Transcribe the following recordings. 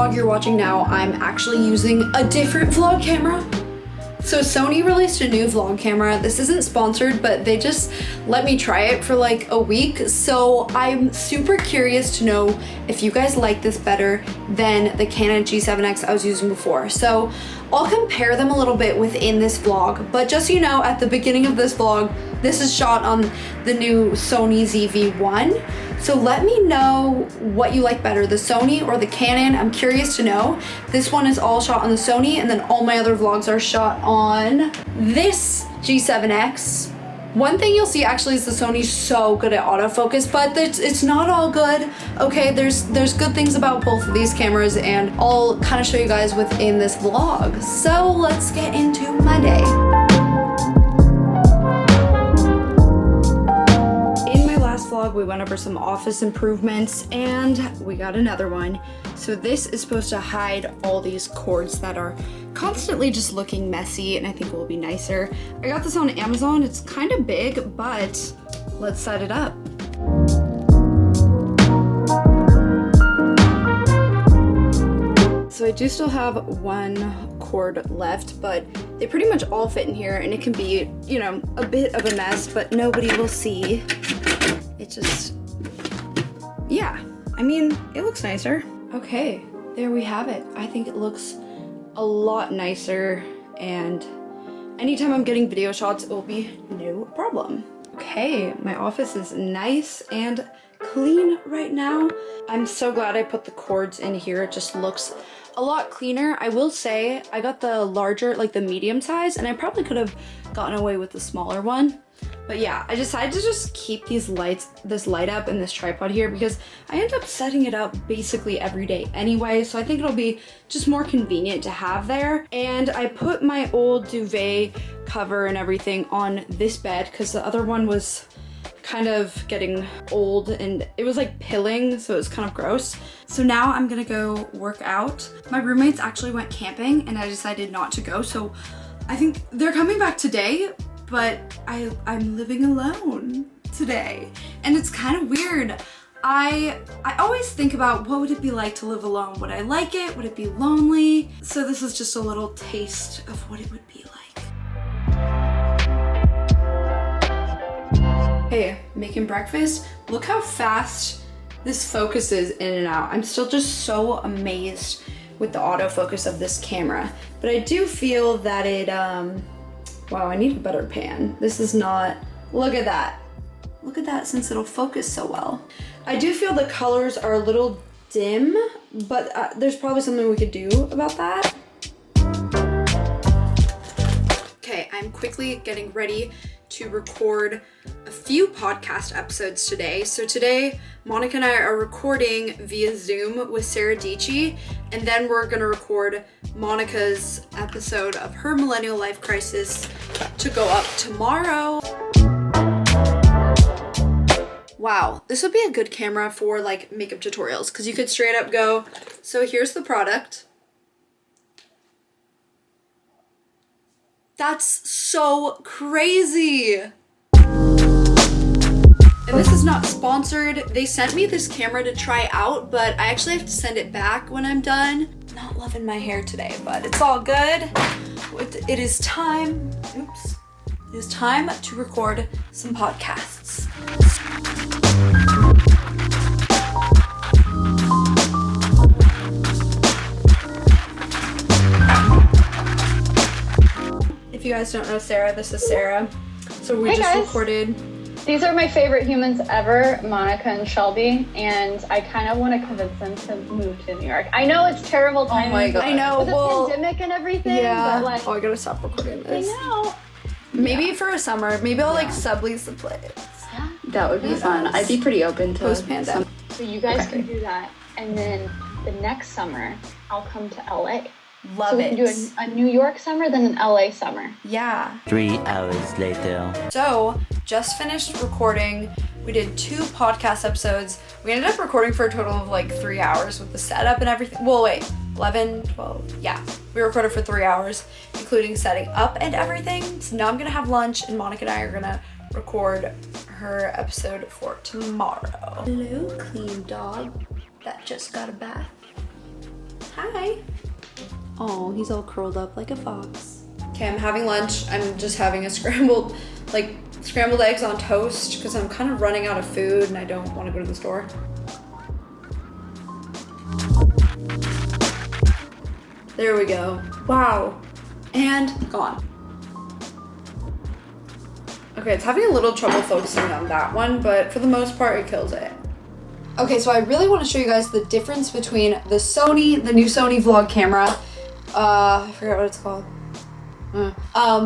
vlog you're watching now, I'm actually using a different vlog camera. So Sony released a new vlog camera. This isn't sponsored, but they just let me try it for like a week. So I'm super curious to know if you guys like this better than the Canon G7X I was using before. So I'll compare them a little bit within this vlog, but just so you know, at the beginning of this vlog, this is shot on the new Sony ZV-1. So let me know what you like better, the Sony or the Canon. I'm curious to know. This one is all shot on the Sony, and then all my other vlogs are shot on this G7X. One thing you'll see actually is the Sony's so good at autofocus, but it's not all good. Okay, there's good things about both of these cameras, and I'll kind of show you guys within this vlog. So let's get into my day. Vlog, we went over some office improvements and we got another one. So this is supposed to hide all these cords that are constantly just looking messy, and I think it will be nicer. I got this on Amazon. It's kind of big, but let's set it up. So I do still have one cord left, but they pretty much all fit in here, and it can be, you know, a bit of a mess, but nobody will see. It just, yeah, I mean, it looks nicer. Okay, there we have it. I think it looks a lot nicer, and anytime I'm getting video shots, it will be no problem. Okay, my office is nice and clean right now. I'm so glad I put the cords in here. It just looks a lot cleaner. I will say I got the larger, like the medium size, and I probably could have gotten away with the smaller one. But yeah, I decided to just keep this light up and this tripod here because I end up setting it up basically every day anyway, so I think it'll be just more convenient to have there. And I put my old duvet cover and everything on this bed because the other one was kind of getting old and it was like pilling, so it was kind of gross. So now I'm gonna go work out. My roommates actually went camping and I decided not to go, so I think they're coming back today, but I'm living alone today. And it's kind of weird. I always think about what would it be like to live alone? Would I like it? Would it be lonely? So this is just a little taste of what it would be like. Hey, making breakfast. Look how fast this focuses in and out. I'm still just so amazed with the autofocus of this camera. But I do feel that it, wow, I need a better pan. This is not, look at that. Look at that, since it'll focus so well. I do feel the colors are a little dim, but there's probably something we could do about that. Okay, I'm quickly getting ready to record a few podcast episodes today. So today, Monica and I are recording via Zoom with Sarah Dici, and then we're gonna record Monica's episode of her millennial life crisis to go up tomorrow. Wow, this would be a good camera for like makeup tutorials because you could straight up go, so here's the product. That's so crazy. And this is not sponsored. They sent me this camera to try out, but I actually have to send it back when I'm done. Not loving my hair today, but it's all good. It is time, oops. It is time to record some podcasts. If you guys don't know Sarah, this is Sarah. So we just recorded. These are my favorite humans ever, Monica and Shelby, and I kind of want to convince them to move to New York. I know it's terrible timing. Oh my god. I know. With the pandemic and everything. Yeah. But like, oh, I gotta stop recording this. I know. Maybe for a summer. Maybe I'll like sublease the place. Yeah. That would be fun. I'd be pretty open to post-pandemic. So you guys can do that, and then the next summer I'll come to LA. Love so we it. can do a New York summer, then an LA summer. Yeah. 3 hours later. So, just finished recording. We did 2 podcast episodes. We ended up recording for a total of like 3 hours with the setup and everything. Well, wait, 11, 12. Yeah, we recorded for 3 hours, including setting up and everything. So now I'm gonna have lunch, and Monica and I are gonna record her episode for tomorrow. Hello, clean dog that just got a bath. Hi. Oh, he's all curled up like a fox. Okay, I'm having lunch. I'm just having a scrambled eggs on toast because I'm kind of running out of food and I don't want to go to the store. There we go. Wow. And gone. Okay, it's having a little trouble focusing on that one, but for the most part, it kills it. Okay, so I really want to show you guys the difference between the new Sony vlog camera. I forgot what it's called.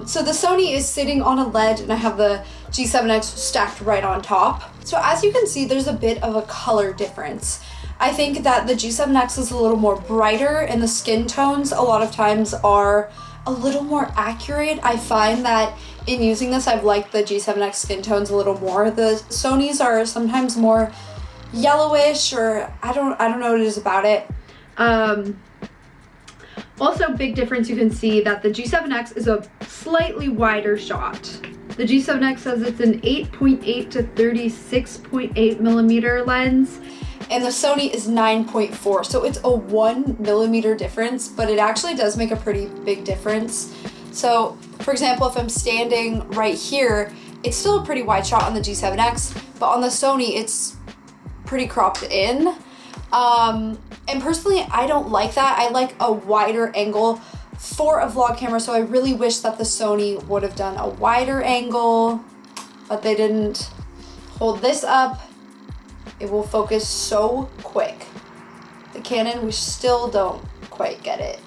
So the Sony is sitting on a ledge and I have the G7X stacked right on top. So as you can see, there's a bit of a color difference. I think that the G7X is a little more brighter and the skin tones a lot of times are a little more accurate. I find that in using this, I've liked the G7X skin tones a little more. The Sonys are sometimes more yellowish, or I don't know what it is about it. Also, big difference, you can see that the G7X is a slightly wider shot. The G7X says it's an 8.8 to 36.8 millimeter lens, and the Sony is 9.4, so it's a 1 millimeter difference, but it actually does make a pretty big difference. So, for example, if I'm standing right here, it's still a pretty wide shot on the G7X, but on the Sony, it's pretty cropped in. And personally, I don't like that. I like a wider angle for a vlog camera, so I really wish that the Sony would have done a wider angle, but they didn't. Hold this up. It will focus so quick. The Canon, we still don't quite get it.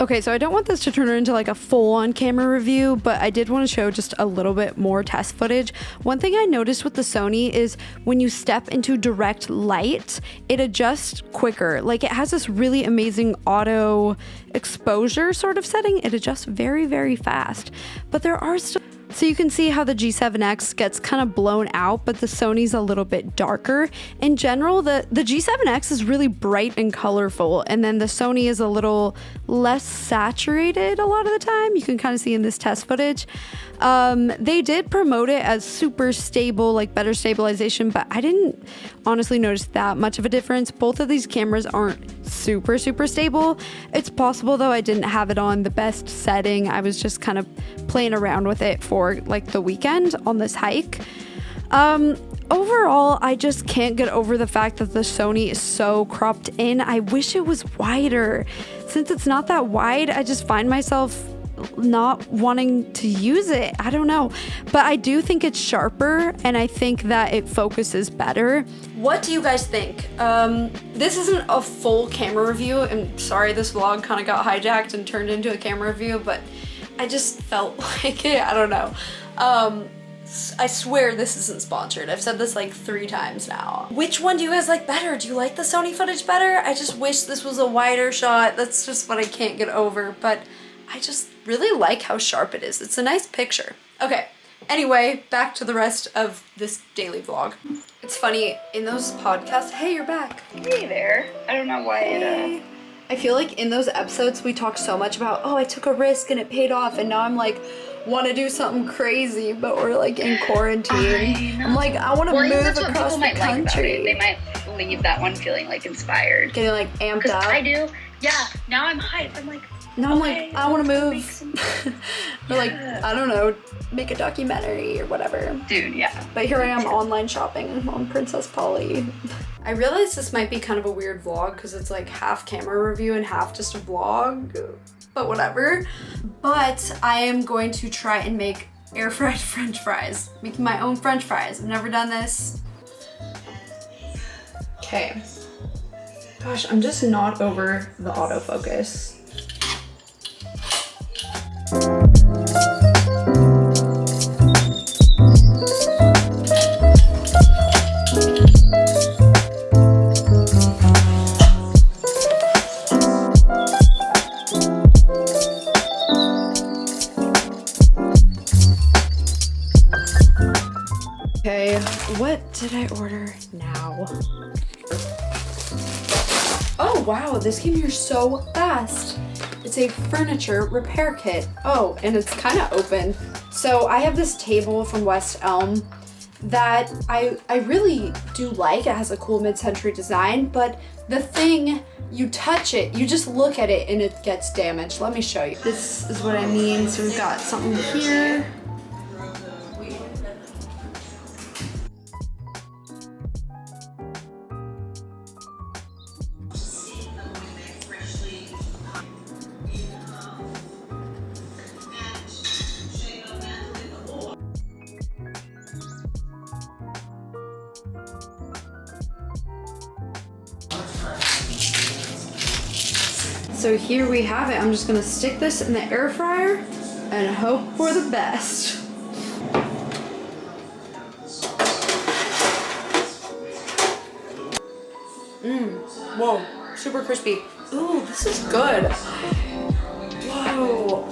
Okay, so I don't want this to turn into like a full-on camera review, but I did want to show just a little bit more test footage. One thing I noticed with the Sony is when you step into direct light, it adjusts quicker. Like, it has this really amazing auto exposure sort of setting. It adjusts very, very fast. But there are still... So you can see how the G7X gets kind of blown out, but the Sony's a little bit darker. In general, the G7X is really bright and colorful, and then the Sony is a little less saturated a lot of the time. You can kind of see in this test footage. They did promote it as super stable, like better stabilization, but I didn't honestly notice that much of a difference. Both of these cameras aren't super stable. It's possible though I didn't have it on the best setting. I was just kind of playing around with it for like the weekend on this hike. Overall, I just can't get over the fact that the Sony is so cropped in. I wish it was wider. Since it's not that wide, I just find myself not wanting to use it. I don't know, but I do think it's sharper and I think that it focuses better. What do you guys think? This isn't a full camera review. I'm sorry this vlog kind of got hijacked and turned into a camera review, but I just felt like it. I don't know. I swear this isn't sponsored. I've said this like 3 times now. Which one do you guys like better? Do you like the Sony footage better? I just wish this was a wider shot. That's just what I can't get over, but I just really like how sharp it is. It's a nice picture. Okay, anyway, back to the rest of this daily vlog. It's funny, in those podcasts, hey, you're back. Hey there. I don't know why Hey. I feel like in those episodes we talk so much about, oh, I took a risk and it paid off, and now I'm like, want to do something crazy, but we're like in quarantine. I'm like, I want to move across the country. They might leave that one feeling like inspired. Getting like amped up. I do. Yeah, now I'm hyped. I'm like, now I'm like, I want to move. Or like, I don't know, make a documentary or whatever. Dude, yeah. But here I am online shopping on Princess Polly. I realize this might be kind of a weird vlog because it's like half camera review and half just a vlog, but whatever. But I am going to try and make air fried French fries. Making my own French fries. I've never done this. Okay. Gosh, I'm just not over the autofocus. Okay, what did I order now? Oh wow, this came here so fast. It's a furniture repair kit. Oh, and it's kind of open. So I have this table from West Elm that I really do like. It has a cool mid-century design, but the thing, you touch it, you just look at it and it gets damaged. Let me show you. This is what I mean. So we've got something here. So here we have it. I'm just gonna stick this in the air fryer and hope for the best. Whoa, super crispy. Ooh, this is good. Whoa.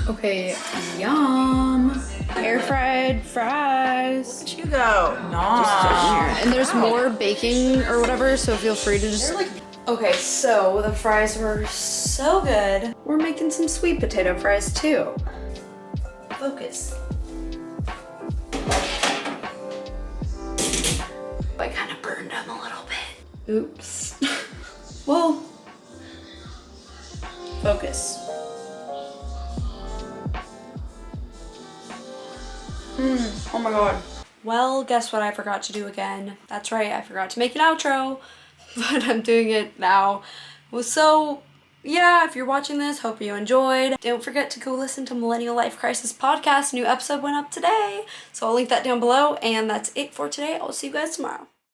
Ooh. Okay, yum. Air fried fries. Where'd you go? No. And there's more baking or whatever, so feel free to just Okay, so the fries were so good. We're making some sweet potato fries too. Focus. I kind of burned them a little bit. Oops. Well, Focus. oh my god. Well, guess what I forgot to do again? That's right, I forgot to make an outro, but I'm doing it now. So, yeah, if you're watching this, hope you enjoyed. Don't forget to go listen to Millennial Life Crisis Podcast. New episode went up today, so I'll link that down below, and that's it for today. I'll see you guys tomorrow.